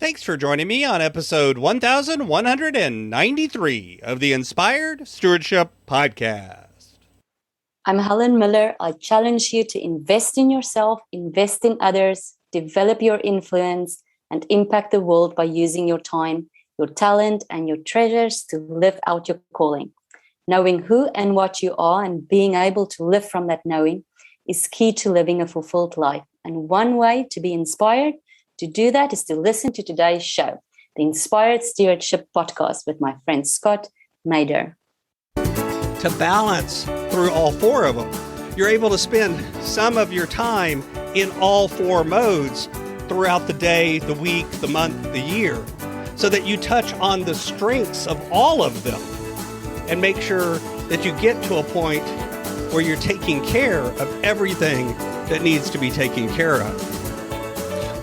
Thanks for joining me on episode 1193 of the Inspired Stewardship Podcast. I'm Helen Miller. I challenge you to invest in yourself, invest in others, develop your influence, and impact the world by using your time, your talent, and your treasures to live out your calling. Knowing who and what you are and being able to live from that knowing is key to living a fulfilled life. And one way to be inspired to do that is to listen to today's show, the Inspired Stewardship Podcast with my friend Scott Mader. To balance through all four of them, you're able to spend some of your time in all four modes throughout the day, the week, the month, the year, so that you touch on the strengths of all of them and make sure that you get to a point where you're taking care of everything that needs to be taken care of.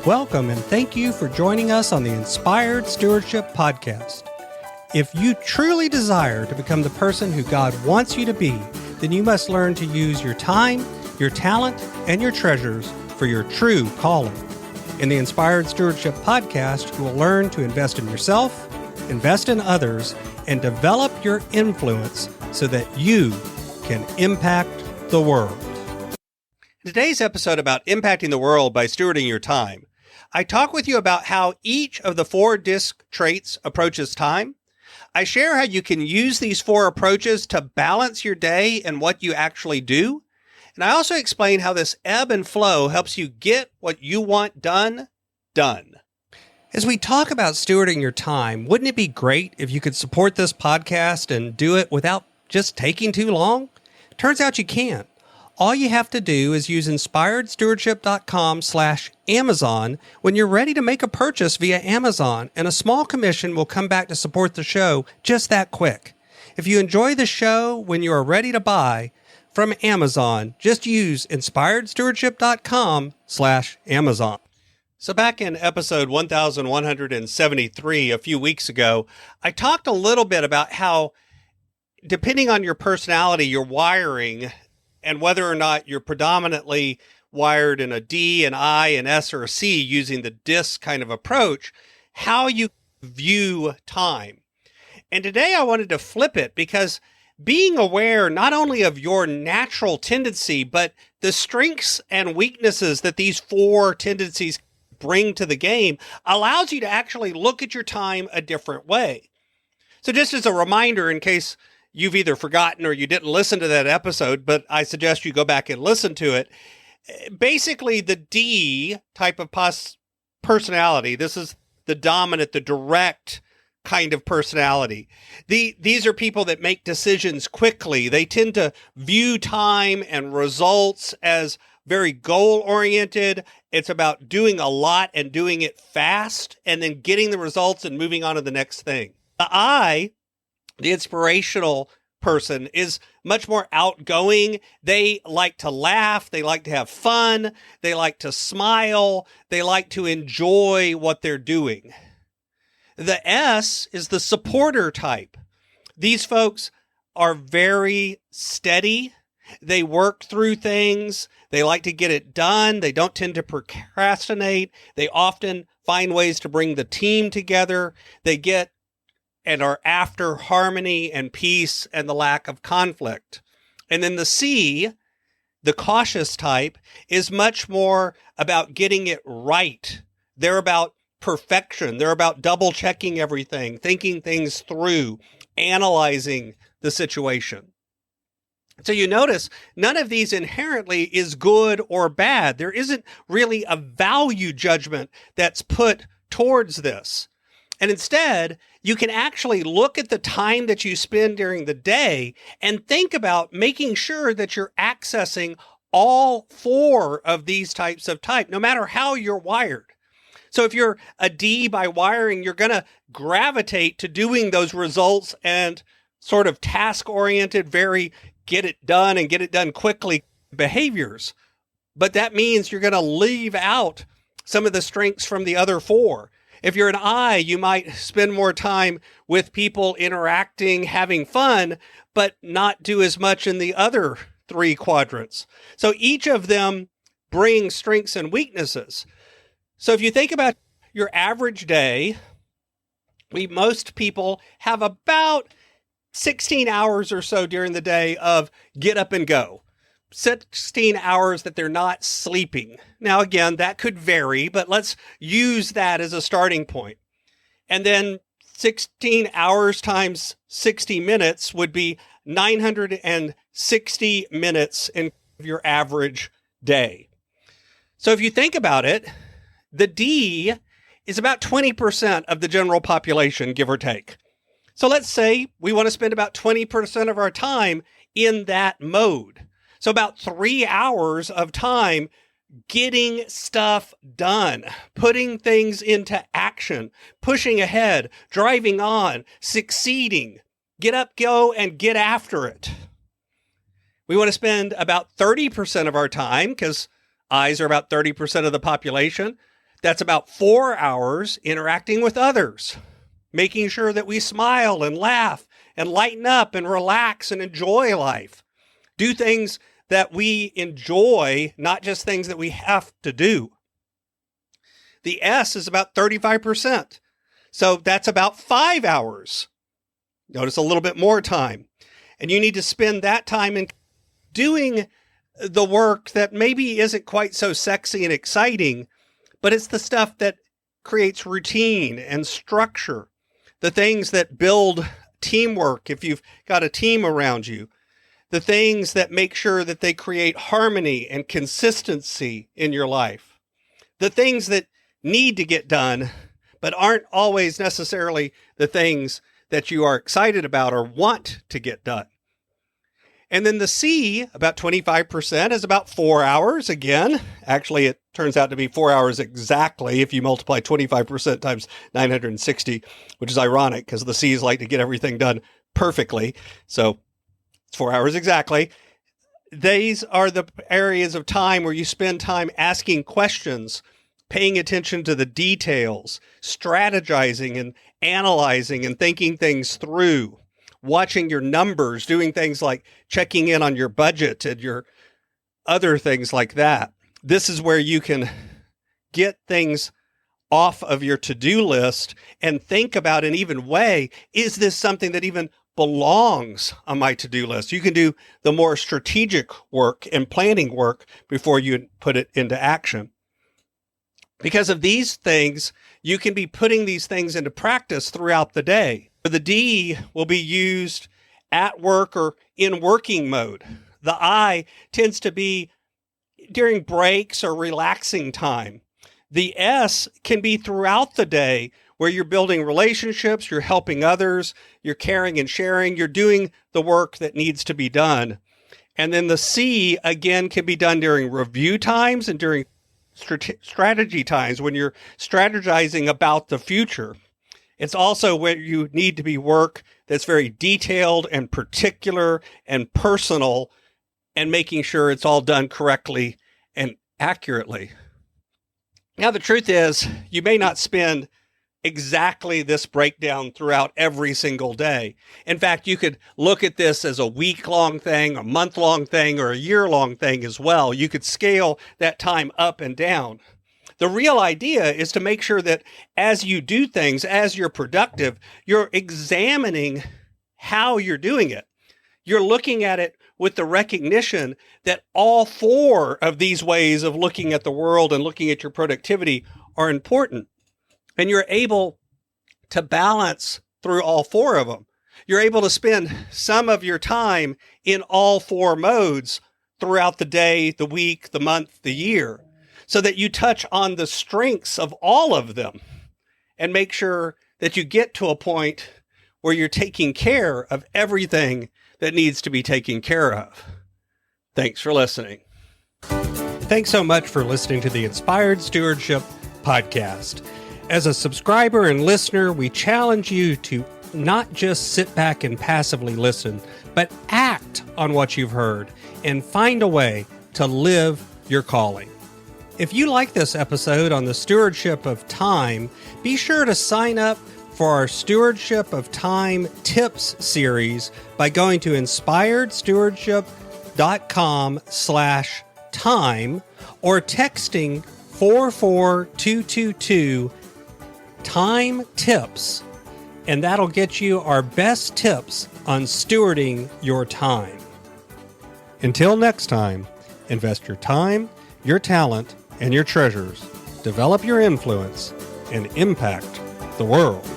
Welcome and thank you for joining us on the Inspired Stewardship Podcast. If you truly desire to become the person who God wants you to be, then you must learn to use your time, your talent, and your treasures for your true calling. In the Inspired Stewardship Podcast, you will learn to invest in yourself, invest in others, and develop your influence so that you can impact the world. In today's episode about impacting the world by stewarding your time, I talk with you about how each of the four DISC traits approaches time. I share how you can use these four approaches to balance your day and what you actually do. And I also explain how this ebb and flow helps you get what you want done. As we talk about stewarding your time, wouldn't it be great if you could support this podcast and do it without just taking too long? Turns out you can. All you have to do is use inspiredstewardship.com/Amazon when you're ready to make a purchase via Amazon, and a small commission will come back to support the show just that quick. If you enjoy the show when you are ready to buy from Amazon, just use inspiredstewardship.com/Amazon. So back in episode 1173 a few weeks ago, I talked a little bit about how, depending on your personality, your wiring, and whether or not you're predominantly wired in a D, an I, an S, or a C using the DISC kind of approach, how you view time. And today I wanted to flip it because being aware not only of your natural tendency, but the strengths and weaknesses that these four tendencies bring to the game allows you to actually look at your time a different way. So just as a reminder, in case you've either forgotten or you didn't listen to that episode, but I suggest you go back and listen to it. Basically, the D type of personality, this is the dominant, the direct kind of personality. These are people that make decisions quickly. They tend to view time and results as very goal-oriented. It's about doing a lot and doing it fast and then getting the results and moving on to the next thing. The I, the inspirational person, is much more outgoing. They like to laugh. They like to have fun. They like to smile. They like to enjoy what they're doing. The S is the supporter type. These folks are very steady. They work through things. They like to get it done. They don't tend to procrastinate. They often find ways to bring the team together. They get and are after harmony and peace and the lack of conflict. And then the C, the cautious type, is much more about getting it right. They're about perfection. They're about double checking everything, thinking things through, analyzing the situation. So you notice none of these inherently is good or bad. There isn't really a value judgment that's put towards this. And instead, you can actually look at the time that you spend during the day and think about making sure that you're accessing all four of these types of type, no matter how you're wired. So if you're a D by wiring, you're going to gravitate to doing those results and sort of task-oriented, very get it done and get it done quickly behaviors. But that means you're going to leave out some of the strengths from the other four. If you're an I, you might spend more time with people interacting, having fun, but not do as much in the other three quadrants. So each of them brings strengths and weaknesses. So if you think about your average day, most people have about 16 hours or so during the day of get up and go. 16 hours that they're not sleeping. Now, again, that could vary, but let's use that as a starting point. And then 16 hours times 60 minutes would be 960 minutes in your average day. So if you think about it, the D is about 20% of the general population, give or take. So let's say we want to spend about 20% of our time in that mode. So about 3 hours of time getting stuff done, putting things into action, pushing ahead, driving on, succeeding, get up, go, and get after it. We want to spend about 30% of our time, because eyes are about 30% of the population. That's about 4 hours interacting with others, making sure that we smile and laugh and lighten up and relax and enjoy life. Do things that we enjoy, not just things that we have to do. The S is about 35%. So that's about 5 hours. Notice a little bit more time. And you need to spend that time in doing the work that maybe isn't quite so sexy and exciting, but it's the stuff that creates routine and structure, the things that build teamwork if you've got a team around you, the things that make sure that they create harmony and consistency in your life, the things that need to get done, but aren't always necessarily the things that you are excited about or want to get done. And then the C, about 25%, is about 4 hours. Again, actually, it turns out to be 4 hours exactly if you multiply 25% times 960, which is ironic because the C's like to get everything done perfectly. So it's 4 hours exactly. These are the areas of time where you spend time asking questions, paying attention to the details, strategizing and analyzing and thinking things through, watching your numbers, doing things like checking in on your budget and your other things like that. This is where you can get things off of your to-do list and think about and even weigh, is this something that even belongs on my to-do list? You can do the more strategic work and planning work before you put it into action. Because of these things, you can be putting these things into practice throughout the day. The D will be used at work or in working mode. The I tends to be during breaks or relaxing time. The S can be throughout the day where you're building relationships, you're helping others, you're caring and sharing, you're doing the work that needs to be done. And then the C, again, can be done during review times and during strategy times when you're strategizing about the future. It's also where you need to be work that's very detailed and particular and personal and making sure it's all done correctly and accurately. Now, the truth is, you may not spend exactly this breakdown throughout every single day. In fact, you could look at this as a week-long thing, a month-long thing, or a year-long thing as well. You could scale that time up and down. The real idea is to make sure that as you do things, as you're productive, you're examining how you're doing it. You're looking at it with the recognition that all four of these ways of looking at the world and looking at your productivity are important. And you're able to balance through all four of them. You're able to spend some of your time in all four modes throughout the day, the week, the month, the year, so that you touch on the strengths of all of them and make sure that you get to a point where you're taking care of everything that needs to be taken care of. Thanks for listening. Thanks so much for listening to the Inspired Stewardship Podcast. As a subscriber and listener, we challenge you to not just sit back and passively listen, but act on what you've heard and find a way to live your calling. If you like this episode on the stewardship of time, be sure to sign up for our Stewardship of Time Tips series by going to inspiredstewardship.com/time or texting 44222 Time Tips, and that'll get you our best tips on stewarding your time. Until next time, invest your time, your talent, and your treasures. Develop your influence and impact the world.